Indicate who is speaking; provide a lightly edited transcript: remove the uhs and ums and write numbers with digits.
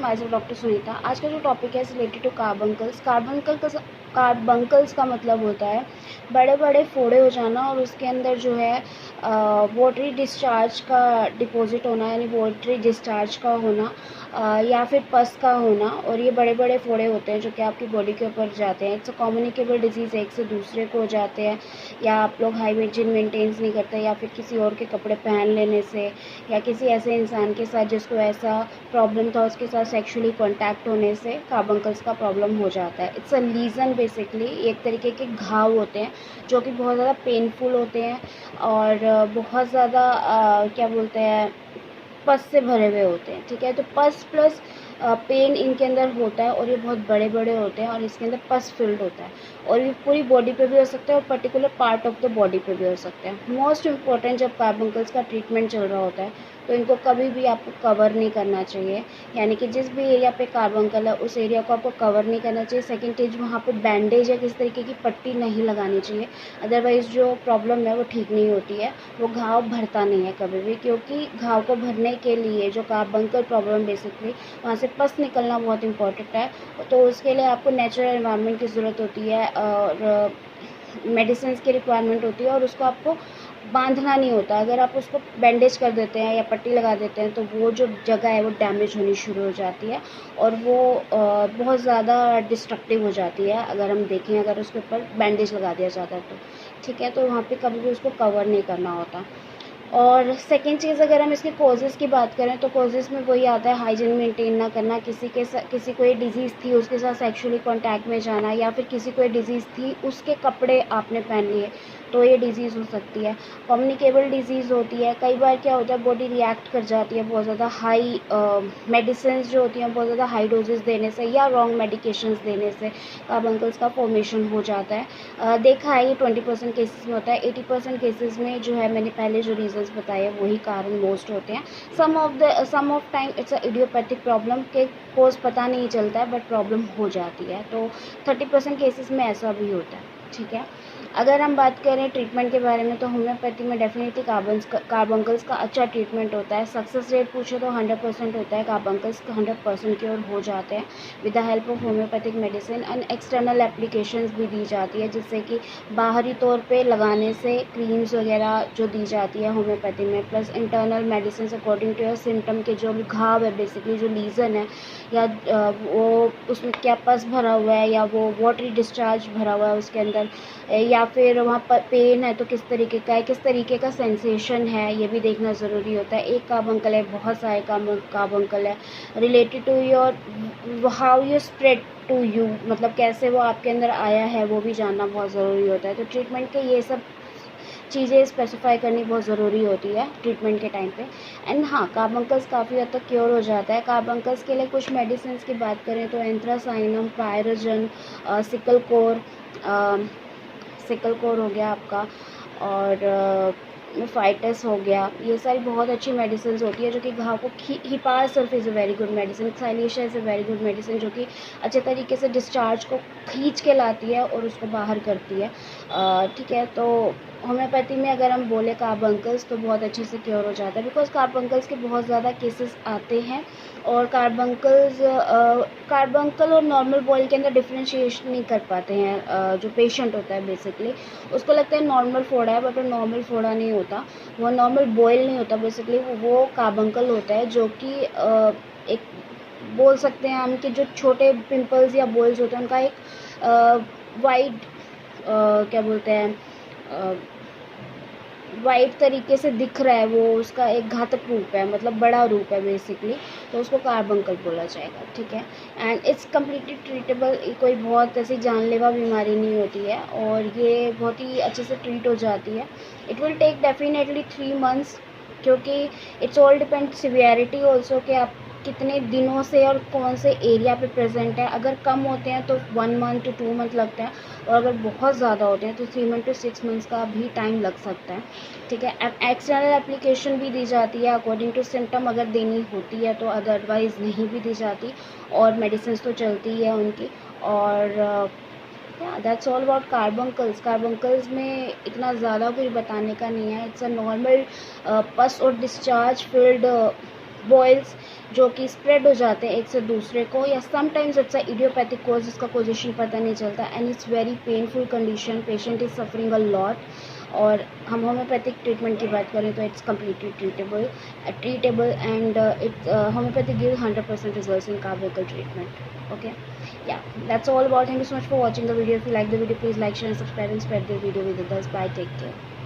Speaker 1: My self doctor Sunita. आज का जो टॉपिक है रिलेटेड टू कार्बंकल्स। कार्बंकल्स का मतलब होता है बड़े बड़े फोड़े हो जाना और उसके अंदर जो है वाटरी डिस्चार्ज का डिपॉजिट होना, यानी वाटरी डिस्चार्ज का होना या फिर पस का होना। और ये बड़े बड़े फोड़े होते हैं जो कि आपकी बॉडी के ऊपर जाते हैं। इट्स अ कम्युनिकेबल डिजीज़, एक से दूसरे को हो जाते हैं, या आप लोग हाइजीन मेंटेन्स नहीं करते, या फिर किसी और के कपड़े पहन लेने से, या किसी ऐसे इंसान के साथ जिसको ऐसा प्रॉब्लम था उसके साथ सेक्सुअली कांटेक्ट होने से कार्बंकल्स का प्रॉब्लम हो जाता है। इट्स अ लीजन, बेसिकली एक तरीके के घाव होते हैं जो कि बहुत ज़्यादा पेनफुल होते हैं और बहुत ज़्यादा क्या बोलते हैं, पस से भरे हुए होते हैं। ठीक है, तो पस प्लस पेन इनके अंदर होता है और ये बहुत बड़े बड़े होते हैं और इसके अंदर पस फिल्ड होता है और ये पूरी बॉडी पे भी हो सकता है और particular part of the body पे भी हो सकता है। मोस्ट इम्पॉर्टेंट, जब कार्बंकल्स का ट्रीटमेंट चल रहा होता है तो इनको कभी भी आपको कवर नहीं करना चाहिए, यानी कि जिस भी एरिया पे कार्बंकल है उस एरिया को आपको कवर नहीं करना चाहिए। सेकेंड चीज़, वहाँ पे बैंडेज या किस तरीके की पट्टी नहीं लगानी चाहिए, अदरवाइज़ जो प्रॉब्लम है वो ठीक नहीं होती है, वो घाव भरता नहीं है कभी भी। क्योंकि घाव को भरने के लिए जो कार्बंकल प्रॉब्लम, बेसिकली वहाँ से पस निकलना बहुत इंपॉर्टेंट है, तो उसके लिए आपको नेचुरल एनवायरनमेंट की ज़रूरत होती है और मेडिसिन की रिक्वायरमेंट होती है और उसको आपको बांधना नहीं होता। अगर आप उसको बैंडेज कर देते हैं या पट्टी लगा देते हैं तो वो जो जगह है वो डैमेज होनी शुरू हो जाती है और वो बहुत ज़्यादा डिस्ट्रक्टिव हो जाती है। अगर हम देखें, अगर उसके ऊपर बैंडेज लगा दिया जाता है तो ठीक है, तो वहाँ पे कभी भी उसको कवर नहीं करना होता। और सेकेंड चीज़, अगर हम इसके कॉजेज़ की बात करें तो कॉजेज़ में वही आता है, हाइजीन मेंटेन ना करना, किसी को ये डिज़ीज़ थी उसके साथ सेक्सुअली कांटेक्ट में जाना, या फिर किसी को ये डिज़ीज़ थी उसके कपड़े आपने पहन लिए तो ये डिज़ीज़ हो सकती है। कम्युनिकेबल डिज़ीज़ होती है। कई बार क्या होता है, बॉडी रिएक्ट कर जाती है बहुत ज़्यादा हाई मेडिसिन जो होती हैं बहुत ज़्यादा हाई डोजेस देने से या रॉन्ग मेडिकेशंस देने से कार्बंकल्स का फॉर्मेशन हो जाता है। देखा है ये 20% केसेस में होता है, 80% केसेस में जो है मैंने पहले जो रीजंस बताए वही कारण मोस्ट होते हैं। Some of time it's a idiopathic problem के कोज पता नहीं चलता है बट प्रॉब्लम हो जाती है, तो 30% केसेस में ऐसा भी होता है। ठीक है, अगर हम बात करें ट्रीटमेंट के बारे में तो होम्योपैथी में डेफिनेटली कार्बंकल्स का अच्छा ट्रीटमेंट होता है। सक्सेस रेट पूछे तो 100% होता है, कार्बंकल्स 100% क्योर हो जाते हैं with the help of homeopathic medicine. And external applications भी दी जाती है, जिससे कि बाहरी तौर पे लगाने से क्रीम्स वगैरह जो दी जाती है होम्योपैथी में, plus internal medicine according to your symptom के जो भी घाव है, बेसिकली जो लीजन है, या वो उसमें क्या पस भरा हुआ है या वो वाटरी डिस्चार्ज भरा हुआ है उसके अंदर, या फिर वहाँ पर पेन है तो किस तरीके का है, किस तरीके का सेंसेशन है, ये भी देखना ज़रूरी होता है। एक कार्बंकल है, बहुत सारे कार्बंकल है, related to your how you spread to you, मतलब कैसे वो आपके अंदर आया है वो भी जानना बहुत ज़रूरी होता है। तो ट्रीटमेंट के ये सब चीज़ें स्पेसिफाई करनी बहुत ज़रूरी होती है ट्रीटमेंट के टाइम पे। एंड हाँ, कार्बंकल्स काफ़ी हद तक क्योर हो जाता है। कार्बंकल्स के लिए कुछ मेडिसिन की बात करें तो एंथ्रासाइनम, पायरोजन, सिकल कोर सिकल कोर हो गया आपका, और फाइटस हो गया, ये सारी बहुत अच्छी मेडिसिन होती है जो कि घाव को hepar sulph is a very good medicine, silicea is a very good medicine जो कि अच्छे तरीके से डिस्चार्ज को खींच के लाती है और उसको बाहर करती है। ठीक है, तो होम्योपैथी में अगर हम बोले कार्बंकल्स तो बहुत अच्छे से क्योर हो जाता है, बिकॉज कार्बंकल्स के बहुत ज़्यादा केसेस आते हैं और कार्बंकल और नॉर्मल बॉयल के अंदर डिफ्रेंशिएशन नहीं कर पाते हैं जो पेशेंट होता है, बेसिकली उसको लगता है नॉर्मल फोड़ा है, बट वो नॉर्मल फोड़ा नहीं होता, वो नॉर्मल बॉयल नहीं होता, बेसिकली वो कार्बंकल होता है जो कि एक बोल सकते हैं हम कि जो छोटे पिंपल्स या बॉयल्स होते हैं उनका एक वाइड क्या बोलते हैं, वाइट तरीके से दिख रहा है, वो उसका एक घातक रूप है, मतलब बड़ा रूप है बेसिकली, तो उसको कार्बंकल बोला जाएगा। ठीक है, एंड इट्स कम्प्लीटली ट्रीटेबल, कोई बहुत ऐसी जानलेवा बीमारी नहीं होती है और ये बहुत ही अच्छे से ट्रीट हो जाती है। It will take definitely 3 months, क्योंकि it's all depend severity also कि आप कितने दिनों से और कौन से एरिया पे प्रेजेंट है। अगर कम होते हैं तो 1 मंथ to 2 मंथ लगता है, और अगर बहुत ज़्यादा होते हैं तो 3 मंथ to 6 मंथ्स का भी टाइम लग सकता है। ठीक है, एक्सटर्नल एप्लीकेशन भी दी जाती है अकॉर्डिंग टू सिम्टम अगर देनी होती है तो, अदरवाइज़ नहीं भी दी जाती, और मेडिसिन तो चलती है उनकी। और that's all about carbuncles. Carbuncles में इतना ज़्यादा कुछ बताने का नहीं है, इट्स अ नॉर्मल पस और डिस्चार्ज फील्ड बॉयल्स जो कि स्प्रेड हो जाते हैं एक से दूसरे को, या sometimes it's a idiopathic cause जिसका पोजीशन पता नहीं चलता, and it's very painful condition, patient is suffering a lot. और हम होम्योपैथिक ट्रीटमेंट की बात करें तो it's completely treatable and it's homeopathic give 100% results in carbuncle treatment. Okay, yeah, that's all about. Thank you so much for watching the video. If you like the video, please like, share and subscribe and spread the video with others. Bye, take care.